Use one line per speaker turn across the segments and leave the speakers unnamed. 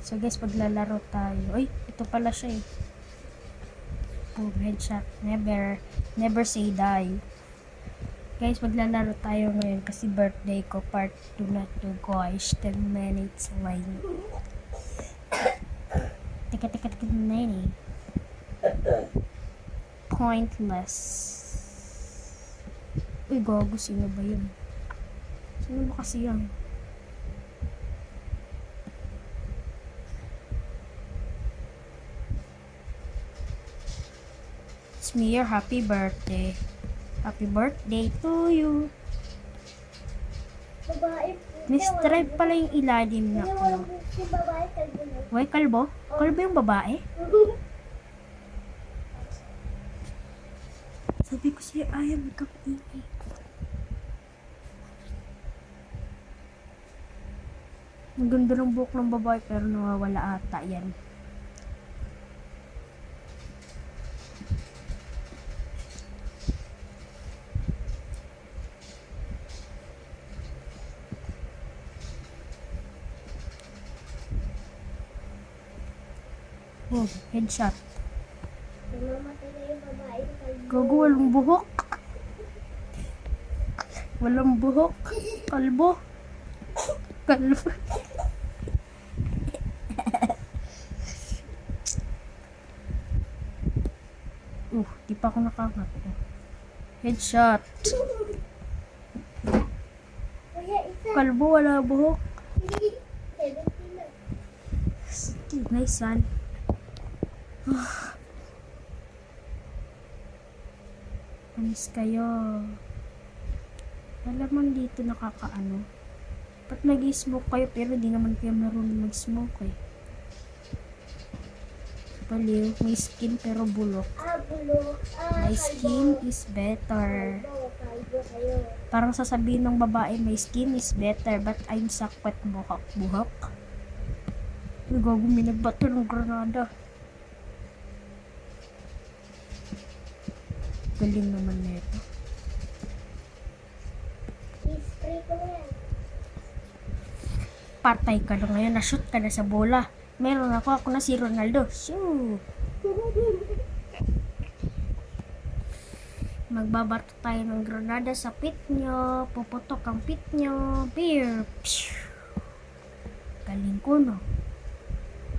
So guys, paglalaro tayo. Ay, ito pala siya eh. Boom, headshot. Never say die. Guys, maglalaro tayo ngayon kasi birthday ko. Part 2 na to guys. 10 minutes line. Tika nani. Pointless. Uy, gago. Sino ba yun? Sino ba kasi yan? It's me, your happy birthday. Happy birthday to you.
Babae.
Mistripe pala yung ilalim na ko.
Yung babae, kalbo na.
Uy, kalbo? Kalbo yung babae? Sabi ko sa'yo, ayaw magkakaingay. Ang ganda ng buhok ng babae pero nawawala ata yan. Oh, headshot.
Namamatay na yung babae, kalbo.
Gago, walang buhok. Walang buhok. Kalbo. Kalbo. Di pa ako nakangat. Headshot.
Kuya, isa.
Kalbo, wala buhok.
17 na.
Nice yan. Anis kayo. Alam dito nakakaano. Ba't nag-smoke kayo pero di naman kayo marunong mag-smoke eh. Baliw, may skin pero bulok.
Bulok.
My skin is better.
Kalbo kayo.
Parang sasabihin ng babae, my skin is better but I'm sakwat buhok. Uy, gago, may nagbato ng granada. Galing naman nito.
I-spray ko na yan.
Patay ka na ngayon, na-shoot ka na sa bola. Meron ako na si Ronaldo. Shoo! Magbabato tayo ng granada sa pit nyo. Puputok ang pit nyo. Beer! Pshh! Galing ko, no?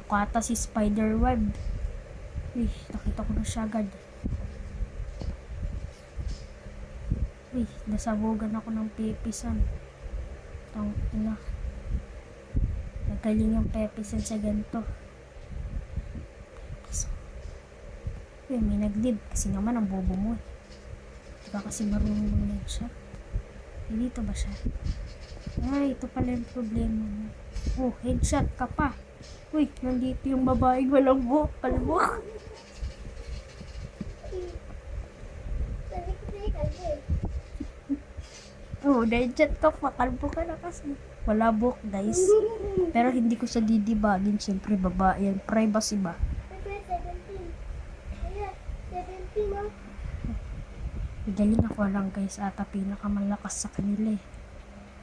Ako ata si Spiderweb. Uy, nakita ko na siya agad. Uy, nasabugan ako ng pepisan. Tang ina. Nagaling yung pepisan sa ganito. Uy, may nag-lead. Kasi naman ang bobo mo eh. Di ba kasi marunong mag siya? Dito ba siya? Ay, ito pala yung problema mo. Oh, headshot ka pa. Uy, nandito yung babaeng walang buhok. Kalbo.
Sabi ko sa'yo, kalbo eh.
Oh, na-headshot ka pa. Kalbo ka na kasi. Wala buhok, guys. Pero hindi ko siya didibagin. Siyempre, babae yan. Privacy ba?
Kuya, 17. Kuya, 17 no?
Galing ako lang, guys. Ata pinakamalakas sa kanila eh.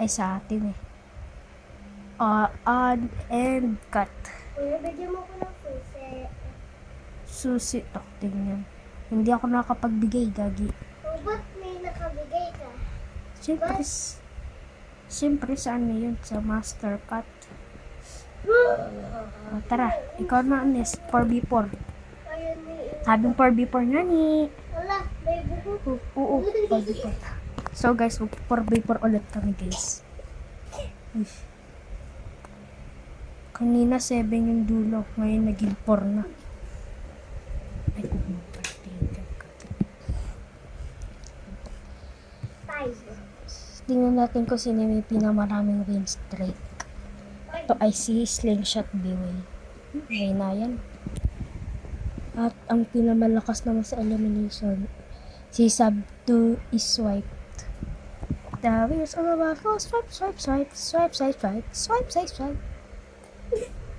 Ay, sa atin eh. On and cut.
Kuya, bigyan mo ko ng susi.
Susi. Tingnan. Hindi ako nakapagbigay, gagi.
O, ba't may nakabigay ka?
Siyempre, saan na yun? Sa master cut. Tara, ikaw na, Anes. 4v4.
Ayun, may...
Sabing 4v4 nga ni.
Wala, may buhok.
Oo, 4v4. So, guys, 4v4 ulit kami, guys. Uy. Kanina 7 yung dulo. Ngayon naging 4 na. Ay, kung magpatigan ka.
Five.
Tingnan natin kung sino may pinamaraming win streak. Ito ay si Slingshot Biway. Ngayon na yan. At ang pinamalakas naman sa elimination, si Sub2 is swiped. The wheels on the waffle, swipe, swipe, swipe, swipe, swipe, swipe, swipe, swipe, swipe.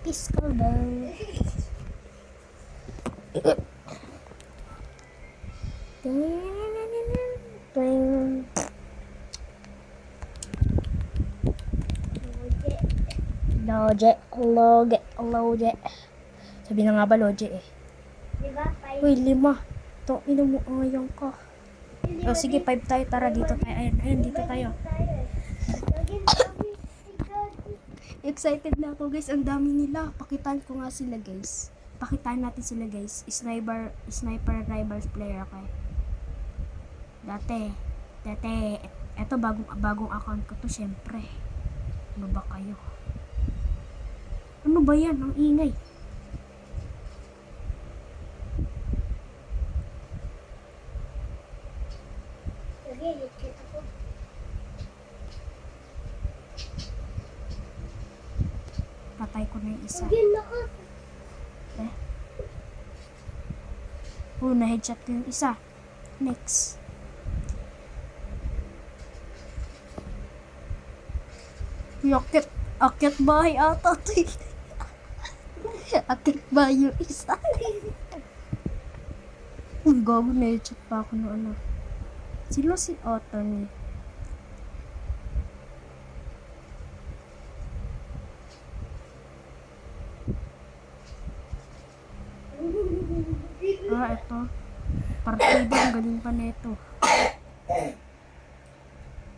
Piscal bell. Loje, loge, loje. Sabi na nga ba loje eh.
Di ba? 5.
Uy, 5. Ito, mo ngayon ka. O sige, 5 tayo. Tara, dito tayo. Ayan, dito tayo. Excited na ako guys. Ang dami nila. Pakitaan ko nga sila guys. Pakitaan natin sila guys. Sniper rivals player ako eh. Dati. Eto bagong account ko to syempre. Ano ba kayo? Ano ba yan? Ang ingay.
Sige, ikit ako.
Patay ko na yung isa.
Sige, lakas.
Na-headshot ko yung isa. Next. Akit bahay ata ito eh. Akit bahay yung isa. Uy, gago na-headshot pa ako no ano. Sino si Otton? Ito. Partida, ang galing pa neto.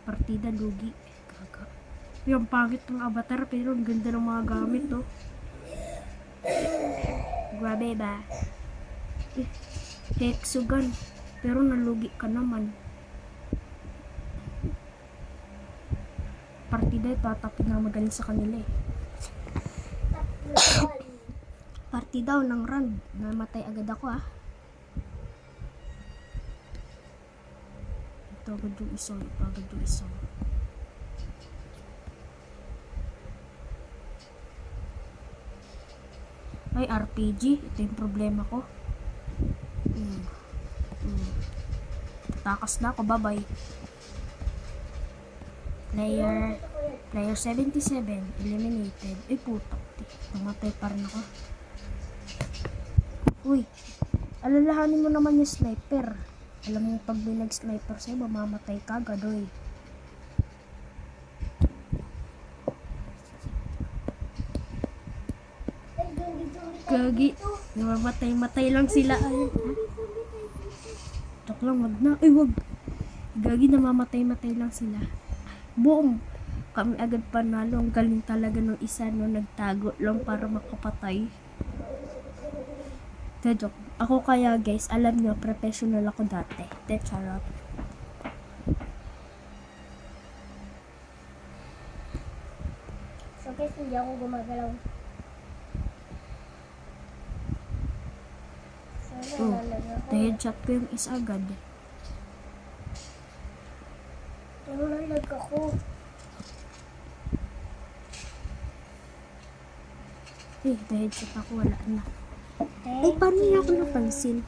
Partida, lugi. Gaga. Yung pangit ng avatar, pero ang ganda ng mga gamit, oh. Grabe ba? Hexagon. Pero nalugi ka naman. Partida, tatapin na magaling sa kanila, eh. Partida, ng round. Namatay agad ako, ah. Ito agad yung isa. Ay, RPG. Ito yung problema ko. Tatakas na ako. Bye-bye. Player 77. Eliminated. Ay, putak. Namatay pa rin ako. Uy. Alalahanin mo naman yung sniper. Alam mo pag may nag-sniper sa'yo, mamamatay ka, gadoy. Gagi. Namamatay-matay lang sila. Ay, tak lang, wag na. Ay, wag. Gagi, namamatay-matay lang sila. Boom. Kami agad panalo. Ang galing talaga ng isa no, nagtago lang para makapatay. Joke. Ako kaya guys, alam nyo, professional ako dati. Charot.
So guys, hindi ako gumagalaw. Sana nalaga ako.
Headshot ko yung isa agad.
Nalaga ako.
Headshot ako, wala na. Ay, paano niya ako napansin?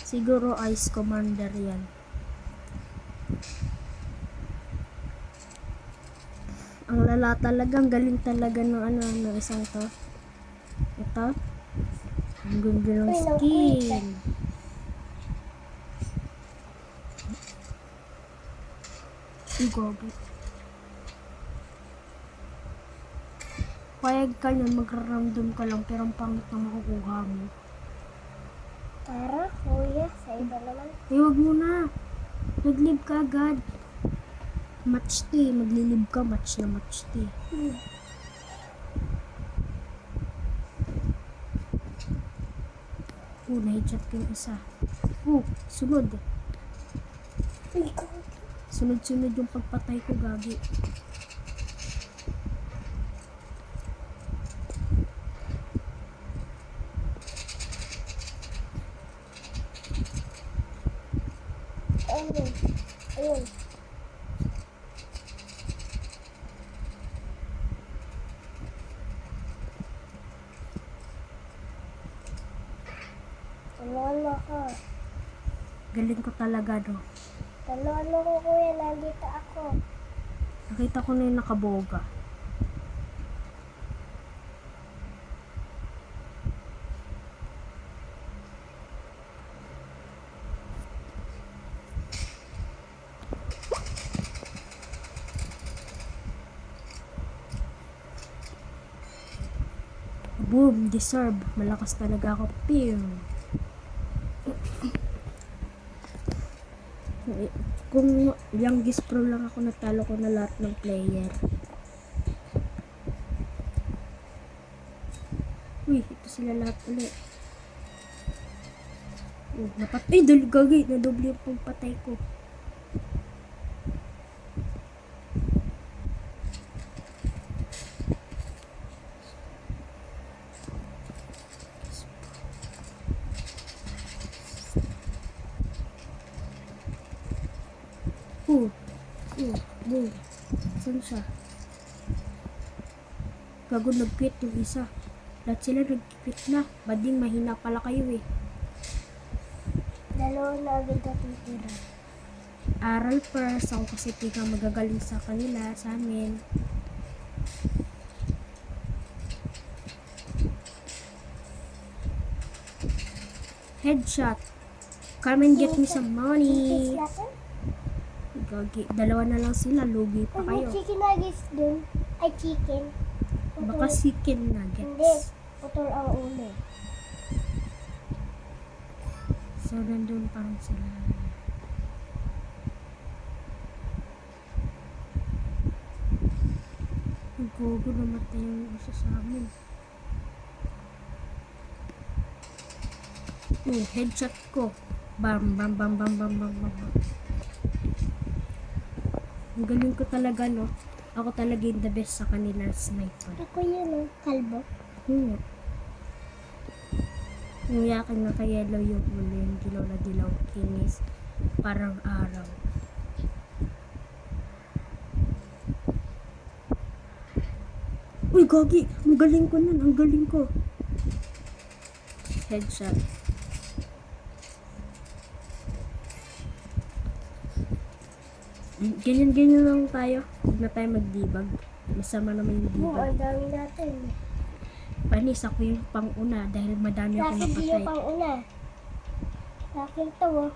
Siguro Ice Commander yan. Ang lala talaga, ang galing talaga ng ng isang to. Ito. Ang ganda ng skin. Gogo. Payag ka nun, magra-random ka lang, pero ang pangit na makukuha mo.
Tara, kuya, sa iba naman.
Huwag mo na. Nag-live ka agad. Match to eh. Maglilib ka, match to eh. Na-headshot ko yung isa. Sunod. Sunod-sunod yung pagpatay ko, gagi.
Ayun. Tulungan mo ako.
Galing ko talaga, no.
Tulungan mo ko, kuya. Nandito ako.
Nakita ko na yung nakaboga. Boom, deserve. Malakas talaga ako. Pew. Kung youngest pro lang ako, natalo ko na lahat ng player. Uy, ito sila lahat ulit. Oh, napatay. Gagi. Nadoble yung pagpatay ko. Boom. Saan siya? Gago, nag-quit yung isa. Lahat sila nag-quit na. Bading, mahina pala kayo eh.
Dalawa na agad na titira.
Aral first. Ako kasi tika magagaling sa kanila, sa amin. Headshot. Come and get me some money.
Kiss natin?
Gagi, dalawa na lang sila. Lugi pa
Pag may
kayo.
chicken nuggets dun, ay chicken.
Baka chicken
Hindi,
nuggets.
putol ang ulo.
So, nandun pa rin sila. Gogo, namatay yung isa sa amin. Headshot ko. Bam, bam, bam, bam, bam, bam, bam, bam. Ang galing ko talaga, no? Ako talaga yung the best sa kanila sniper.
Ako yun, kalbo.
Yung yakin na kay yellow yung ulo, yung dilaw na dilaw, kinis. Parang araw. Uy, gagi! Ang galing ko nun, ang galing ko. Headshot. Ganyan-ganyan lang tayo. Huwag na tayo magdibag. Masama naman yung
Oo,
dibag.
ang dami natin.
Panis ako yung pang-una dahil madami
Sa
ako
akin, di yung
napatay.
pang una. Sa akin to, oh.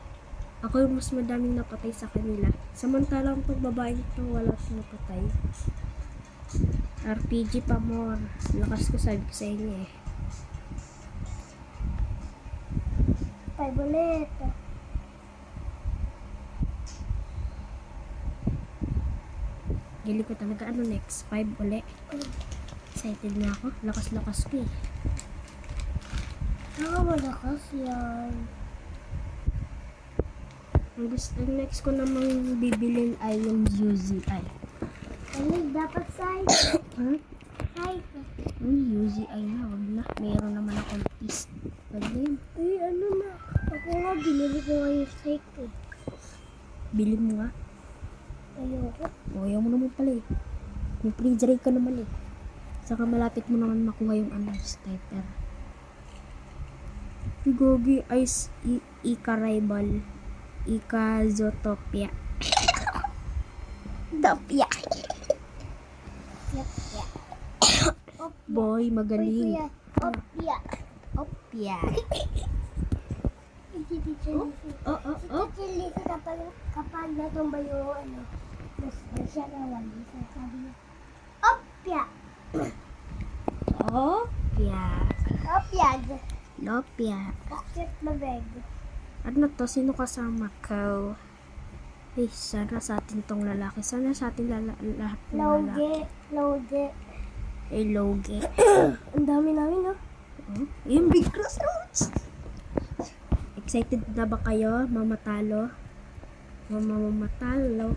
Ako yung mas madaming napatay sa kanila. Samantalang pag babae ito, wala akong napatay. RPG pa more. Lakas ko, sabi ko sa inyo eh.
5 ulit.
Gili ko talaga. Ano next? 5 ulit. Excited na ako. Lakas-lakas ko eh.
Malakas yan.
Ang next ko namang bibilin ay yung UZI.
Ano, dapat side.
Huh?
Side.
Yung UZI na. Wag na. Mayroon naman akong piece. Wag na yun.
Ay, ano na. Ako nga, binili ko nga yung side ko.
Bili mo nga.
Ayoko.
O, ayaw mo naman pala eh. Yung pre-dry ka naman eh. Saka malapit mo naman makuha yung sniper. Gogi Ice Ika-Rival. Ika-Zootopia. Dopia.
Yap, yap.
Boy,
Uy,
magaling.
kuya. Opya.
Opia.
Oh?
Oh.
Chili ko kapag natumba yung ano, siya na wali. Sabi niya, Opya!
Opia.
Opyag!
Lopia.
Bakit mabeg?
Ano to? Sino kasama ko? Eh, sana sa atin tong lalaki. Sana sa atin lahat ng lalaki.
Loge.
Eh, loge.
Ang dami namin, no?
Yung big crossroads. Excited na ba kayo? Mamatalo? Mamatalo.